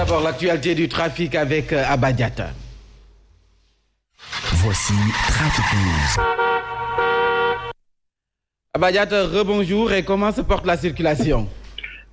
d'abord l'actualité du trafic avec Abba Diatta. Voici Trafic News. Abba Diatta, rebonjour et comment se porte la circulation?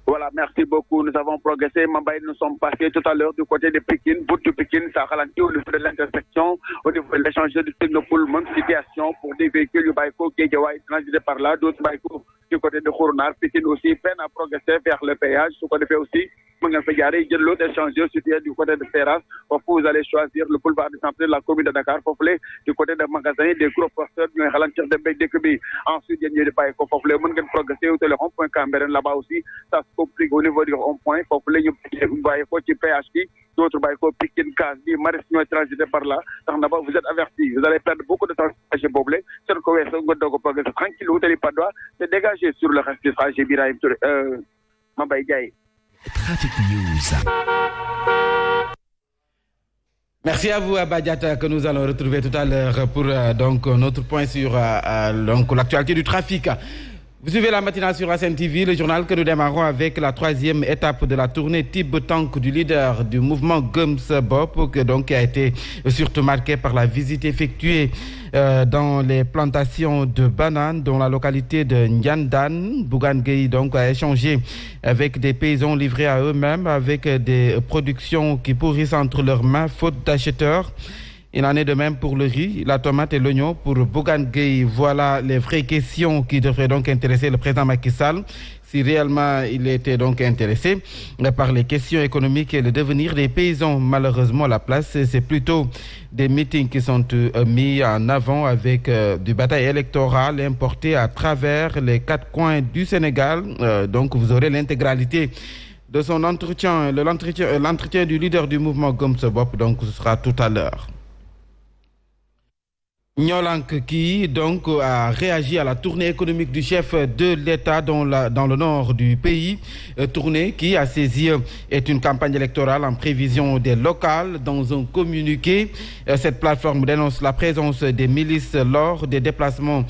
Voilà, merci beaucoup. Nous avons progressé. Mambaye, nous sommes passés tout à l'heure du côté de Pékin. Bout de Pékin, ça ralentit au niveau de l'intersection, au niveau de l'échangeur du Technopole, même situation pour des véhicules du Baïko, Guédiawaï, transités par là, d'autres Baïko du côté de Khourounar. Pékin aussi peine à progresser vers le péage. Ce qu'on fait aussi, l'autre échangeur situé du côté de Ferras. Vous allez choisir le boulevard de santé de la commune de Dakar. Du côté des magasins, des gros porteurs, nous ralentir des becs de Kubi. Ensuite, il y a des Baïko. Vous voulez progresser au rond-point Cambérène là-bas aussi. Ça se complique au niveau du rond-point. Vous voulez Baïko qui PHP. D'autres Baïko, Pékin, Kazi, Marisno est transité par là. Vous êtes avertis. Vous allez perdre beaucoup de temps chez Boblé. Sur le côté, progresser tranquille, vous n'allez pas droit. C'est dégagé sur le reste du trajet. Mambaye Gaye. Trafic News. Merci à vous, Abba Diatta, que nous allons retrouver tout à l'heure pour donc notre point sur l'actualité du trafic. Vous suivez la matinale sur ASN TV, le journal que nous démarrons avec la troisième étape de la tournée Type Tank du leader du mouvement Gums Bop, qui a été surtout marquée par la visite effectuée dans les plantations de bananes dans la localité de Nyandan. Bougane Gueye a échangé avec des paysans livrés à eux-mêmes avec des productions qui pourrissent entre leurs mains faute d'acheteurs. Il en est de même pour le riz, la tomate et l'oignon. Pour Bougane Gueye, voilà les vraies questions qui devraient donc intéresser le président Macky Sall. Si réellement il était donc intéressé par les questions économiques et le devenir des paysans, malheureusement, la place, c'est plutôt des meetings qui sont mis en avant avec du bataille électoral importé à travers les 4 coins du Sénégal. Donc vous aurez l'intégralité de son entretien, l'entretien du leader du mouvement Gums Bop, donc ce sera tout à l'heure. Nyolank qui donc a réagi à la tournée économique du chef de l'État dans le nord du pays, tournée qui à ses yeux est une campagne électorale en prévision des locales. Dans un communiqué, cette plateforme dénonce la présence des milices lors des déplacements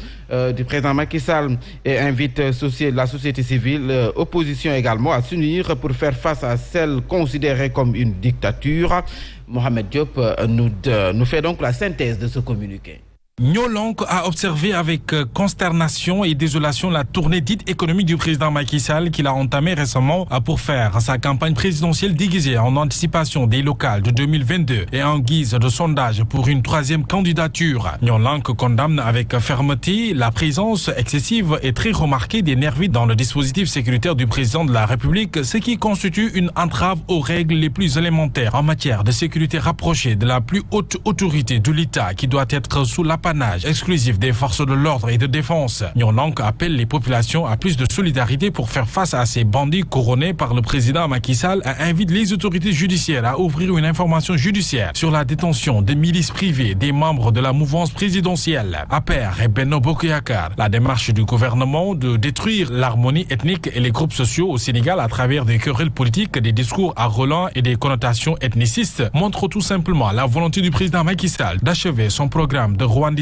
du président Macky Sall et invite la société civile, opposition également, à s'unir pour faire face à celle considérée comme une dictature. Mohamed Diop nous fait donc la synthèse de ce communiqué. Nyolank a observé avec consternation et désolation la tournée dite économique du président Macky Sall qu'il a entamée récemment pour faire sa campagne présidentielle déguisée en anticipation des locales de 2022 et en guise de sondage pour une 3e candidature. Nyolank condamne avec fermeté la présence excessive et très remarquée des nervis dans le dispositif sécuritaire du président de la République, ce qui constitue une entrave aux règles les plus élémentaires en matière de sécurité rapprochée de la plus haute autorité de l'État qui doit être sous l'apanage exclusif des forces de l'ordre et de défense. Nyolank appelle les populations à plus de solidarité pour faire face à ces bandits couronnés par le président Macky Sall et invite les autorités judiciaires à ouvrir une information judiciaire sur la détention des milices privées des membres de la mouvance présidentielle. APR et Benno Bokk Yakaar, la démarche du gouvernement de détruire l'harmonie ethnique et les groupes sociaux au Sénégal à travers des querelles politiques, des discours arrogants et des connotations ethnicistes montre tout simplement la volonté du président Macky Sall d'achever son programme de rwandisation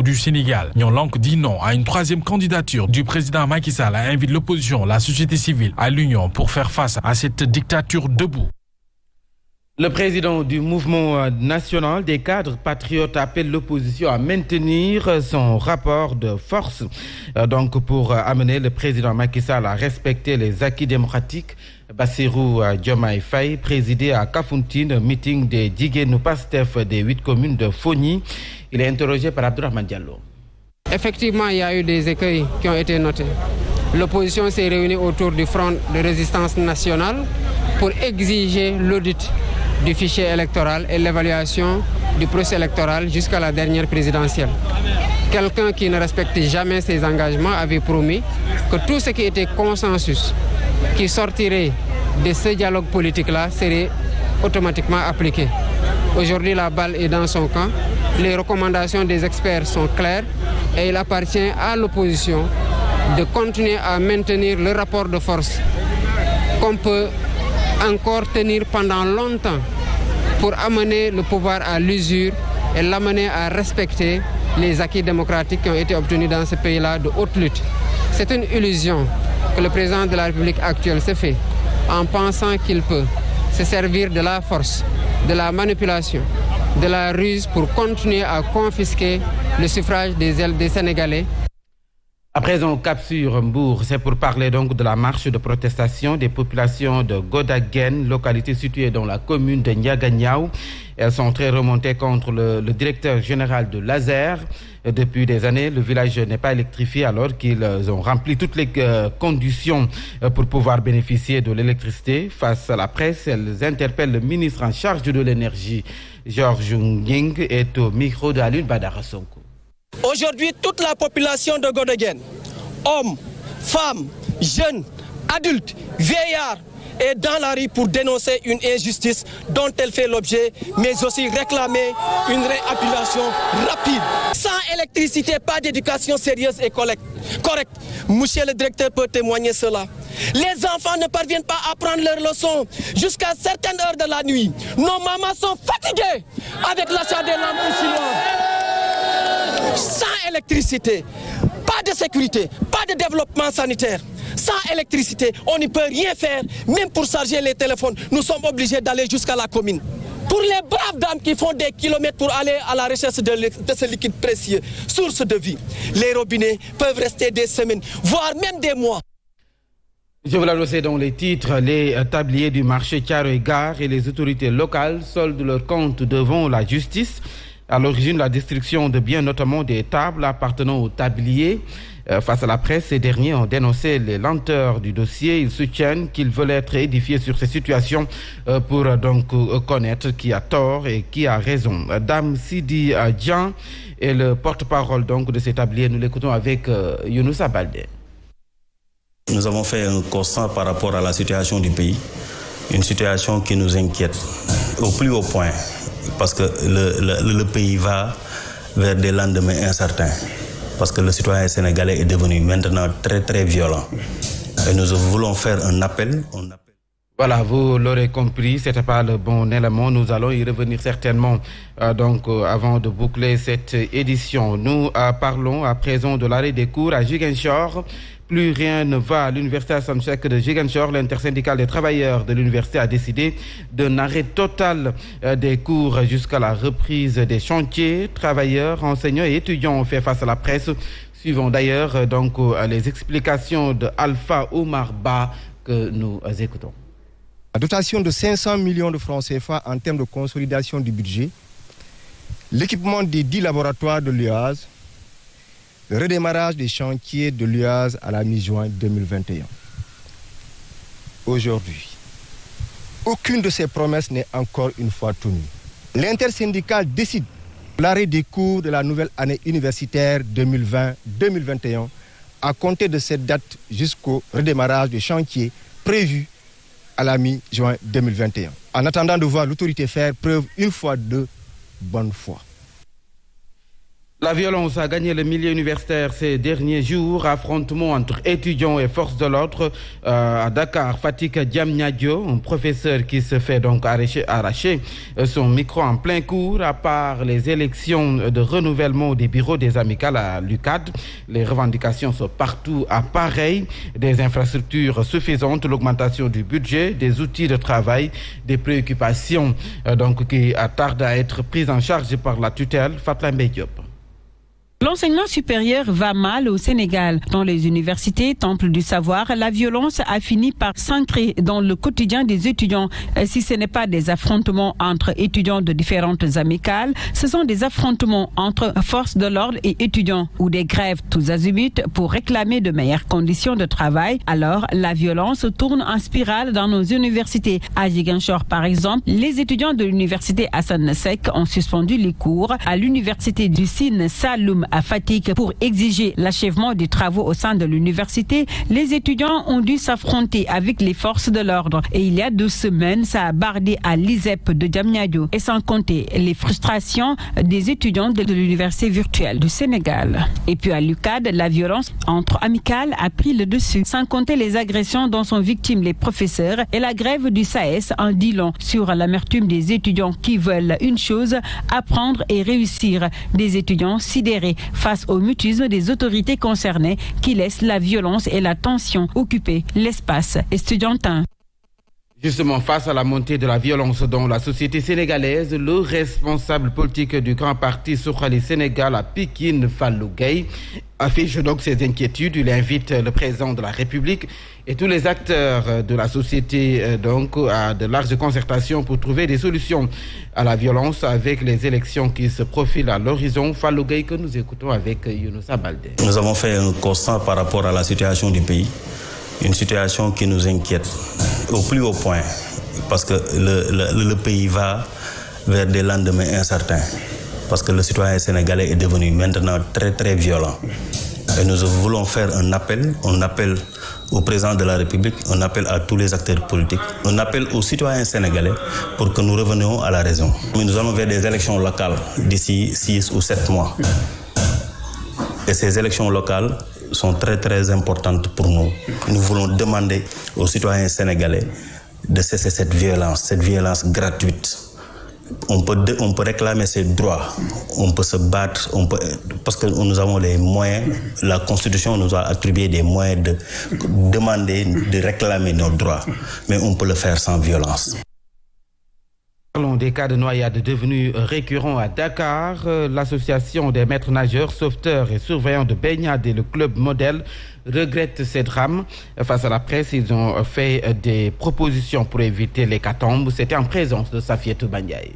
du Sénégal. Nyolank dit non à une 3e candidature du président Macky Sall et invite l'opposition, la société civile à l'union pour faire face à cette dictature debout. Le président du mouvement national des cadres patriotes appelle l'opposition à maintenir son rapport de force donc pour amener le président Macky Sall à respecter les acquis démocratiques. Bassirou Diomaye Faye présidé à Kafountine, meeting des Djigénou Pastef des 8 communes de Fogny. Il est interrogé par Abdourahmane Diallo. Effectivement, il y a eu des écueils qui ont été notés. L'opposition s'est réunie autour du Front de résistance nationale pour exiger l'audit du fichier électoral et l'évaluation du processus électoral jusqu'à la dernière présidentielle. Quelqu'un qui ne respecte jamais ses engagements avait promis que tout ce qui était consensus qui sortirait de ce dialogue politique-là serait automatiquement appliqué. Aujourd'hui, la balle est dans son camp. Les recommandations des experts sont claires et il appartient à l'opposition de continuer à maintenir le rapport de force qu'on peut encore tenir pendant longtemps pour amener le pouvoir à l'usure et l'amener à respecter les acquis démocratiques qui ont été obtenus dans ce pays-là de haute lutte. C'est une illusion que le président de la République actuelle se fait en pensant qu'il peut se servir de la force, de la manipulation, de la ruse pour continuer à confisquer le suffrage des Sénégalais. À présent, cap sur Mbour, c'est pour parler donc de la marche de protestation des populations de Godagen, localité située dans la commune de Niagagnaou. Elles sont très remontées contre le directeur général de l'ASER. Depuis des années, le village n'est pas électrifié alors qu'ils ont rempli toutes les conditions pour pouvoir bénéficier de l'électricité. Face à la presse, elles interpellent le ministre en charge de l'énergie. Georges Nying est au micro de Alun Badara Sonko. Aujourd'hui, toute la population de Godagen, hommes, femmes, jeunes, adultes, vieillards, est dans la rue pour dénoncer une injustice dont elle fait l'objet, mais aussi réclamer une réhabilitation rapide. Sans électricité, pas d'éducation sérieuse et correcte. Monsieur le directeur peut témoigner cela. Les enfants ne parviennent pas à prendre leurs leçons jusqu'à certaines heures de la nuit. Nos mamans sont fatiguées avec l'achat des lampes chinoises. Sans électricité, pas de sécurité, pas de développement sanitaire. Sans électricité, on ne peut rien faire, même pour charger les téléphones. Nous sommes obligés d'aller jusqu'à la commune. Pour les braves dames qui font des kilomètres pour aller à la recherche de ce liquide précieux, source de vie, les robinets peuvent rester des semaines, voire même des mois. Je vous l'annonçais dans les titres, les tabliers du marché Thiaroye-Gare et les autorités locales soldent leurs comptes devant la justice. À l'origine de la destruction de biens, notamment des tables appartenant aux tabliers. Face à la presse, ces derniers ont dénoncé les lenteurs du dossier. Ils soutiennent qu'ils veulent être édifiés sur ces situations pour donc connaître qui a tort et qui a raison. Dame Sidi Djan est le porte-parole donc de ces tabliers. Nous l'écoutons avec Younousa Baldé. Nous avons fait un constat par rapport à la situation du pays, une situation qui nous inquiète au plus haut point. Parce que le pays va vers des lendemains incertains. Parce que le citoyen sénégalais est devenu maintenant très très violent. Et nous voulons faire un appel. Voilà, vous l'aurez compris, ce n'était pas le bon élément. Nous allons y revenir certainement avant de boucler cette édition. Nous parlons à présent de l'arrêt des cours à Ziguinchor. Plus rien ne va à l'université Assane Seck de Ziguinchor. L'intersyndicale des travailleurs de l'université a décidé d'un arrêt total des cours jusqu'à la reprise des chantiers. Travailleurs, enseignants et étudiants ont fait face à la presse. Suivons d'ailleurs les explications de Alpha Omar Ba que nous écoutons. La dotation de 500 millions de francs CFA en termes de consolidation du budget, l'équipement des 10 laboratoires de l'UAS, le redémarrage des chantiers de l'UAS à la mi-juin 2021. Aujourd'hui, aucune de ces promesses n'est encore une fois tenue. L'intersyndicale décide l'arrêt des cours de la nouvelle année universitaire 2020-2021 à compter de cette date jusqu'au redémarrage des chantiers prévus à la mi-juin 2021. En attendant de voir l'autorité faire preuve une fois de bonne foi. La violence a gagné le milieu universitaire ces derniers jours. Affrontement entre étudiants et forces de l'ordre à Dakar. Fatik Diamniadio, un professeur qui se fait donc arracher son micro en plein cours. À part les élections de renouvellement des bureaux des amicales à l'UCAD, les revendications sont partout à pareil. Des infrastructures suffisantes, l'augmentation du budget, des outils de travail, des préoccupations qui tardent à être prises en charge par la tutelle. Fatla Mbediop. L'enseignement supérieur va mal au Sénégal. Dans les universités, temple du savoir, la violence a fini par s'ancrer dans le quotidien des étudiants. Si ce n'est pas des affrontements entre étudiants de différentes amicales, ce sont des affrontements entre forces de l'ordre et étudiants ou des grèves tous azimuts pour réclamer de meilleures conditions de travail. Alors, la violence tourne en spirale dans nos universités. À Ziguinchor, par exemple, les étudiants de l'université Assane Seck ont suspendu les cours. À l'université du Sine Saloum à Fatick pour exiger l'achèvement des travaux au sein de l'université, les étudiants ont dû s'affronter avec les forces de l'ordre. Et il y a 2 semaines, ça a bardé à l'ISEP de Diamniadio. Et sans compter les frustrations des étudiants de l'université virtuelle du Sénégal. Et puis à l'UCAD, la violence entre amicales a pris le dessus. Sans compter les agressions dont sont victimes les professeurs et la grève du SAES en dit long sur l'amertume des étudiants qui veulent une chose, apprendre et réussir. Des étudiants sidérés face au mutisme des autorités concernées qui laissent la violence et la tension occuper l'espace estudiantin. Justement, face à la montée de la violence dans la société sénégalaise, le responsable politique du grand parti Suxali Sénégal à Pikine, Fallou Gueye, affiche donc ses inquiétudes. Il invite le président de la République et tous les acteurs de la société donc à de larges concertations pour trouver des solutions à la violence avec les élections qui se profilent à l'horizon. Fallou Gueye que nous écoutons avec Younousa Baldé. Nous avons fait un constat par rapport à la situation du pays. Une situation qui nous inquiète au plus haut point parce que le pays va vers des lendemains incertains parce que le citoyen sénégalais est devenu maintenant très très violent. Et nous voulons faire un appel au président de la République, un appel à tous les acteurs politiques, un appel aux citoyens sénégalais pour que nous revenions à la raison. Nous allons vers des élections locales d'ici 6 ou 7 mois. Et ces élections locales sont très très importantes pour nous. Nous voulons demander aux citoyens sénégalais de cesser cette violence gratuite. On peut réclamer ses droits, on peut se battre, parce que nous avons les moyens, la Constitution nous a attribué des moyens de demander, de réclamer nos droits, mais on peut le faire sans violence. Parlons des cas de noyade devenus récurrents à Dakar. L'association des maîtres nageurs, sauveteurs et surveillants de baignade et le club modèle regrettent ces drames. Face à la presse, ils ont fait des propositions pour éviter l'hécatombe. C'était en présence de Safietou Bandiaï.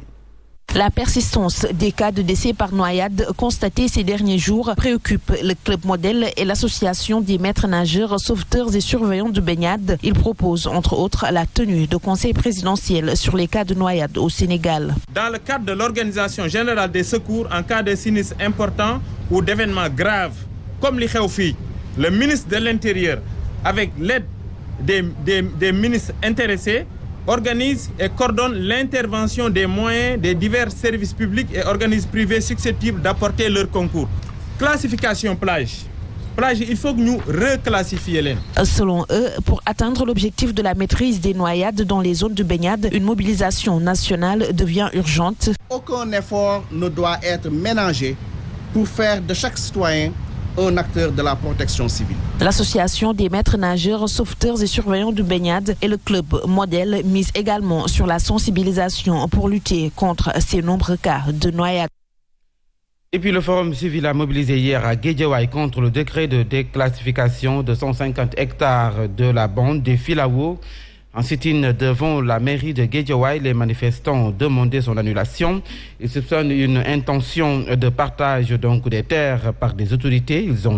La persistance des cas de décès par noyade constatés ces derniers jours préoccupe le club modèle et l'association des maîtres nageurs, sauveteurs et surveillants de baignade. Ils proposent entre autres la tenue de conseil présidentiel sur les cas de noyade au Sénégal. Dans le cadre de l'organisation générale des secours en cas de sinistres importants ou d'événements graves comme les Khéofi, le ministre de l'Intérieur, avec l'aide des ministres intéressés, organise et coordonne l'intervention des moyens des divers services publics et organismes privés susceptibles d'apporter leur concours. Classification plage. Plage, il faut que nous reclassifions les. Selon eux, pour atteindre l'objectif de la maîtrise des noyades dans les zones de baignade, une mobilisation nationale devient urgente. Aucun effort ne doit être ménagé pour faire de chaque citoyen un acteur de la protection civile. L'association des maîtres nageurs, sauveteurs et surveillants de baignade et le club modèle misent également sur la sensibilisation pour lutter contre ces nombreux cas de noyade. Et puis le Forum civil a mobilisé hier à Guédiawaye contre le décret de déclassification de 150 hectares de la bande des Filao. En sit-in devant la mairie de Guédiawaye, les manifestants ont demandé son annulation. Ils soupçonnent une intention de partage donc des terres par des autorités. Ils ont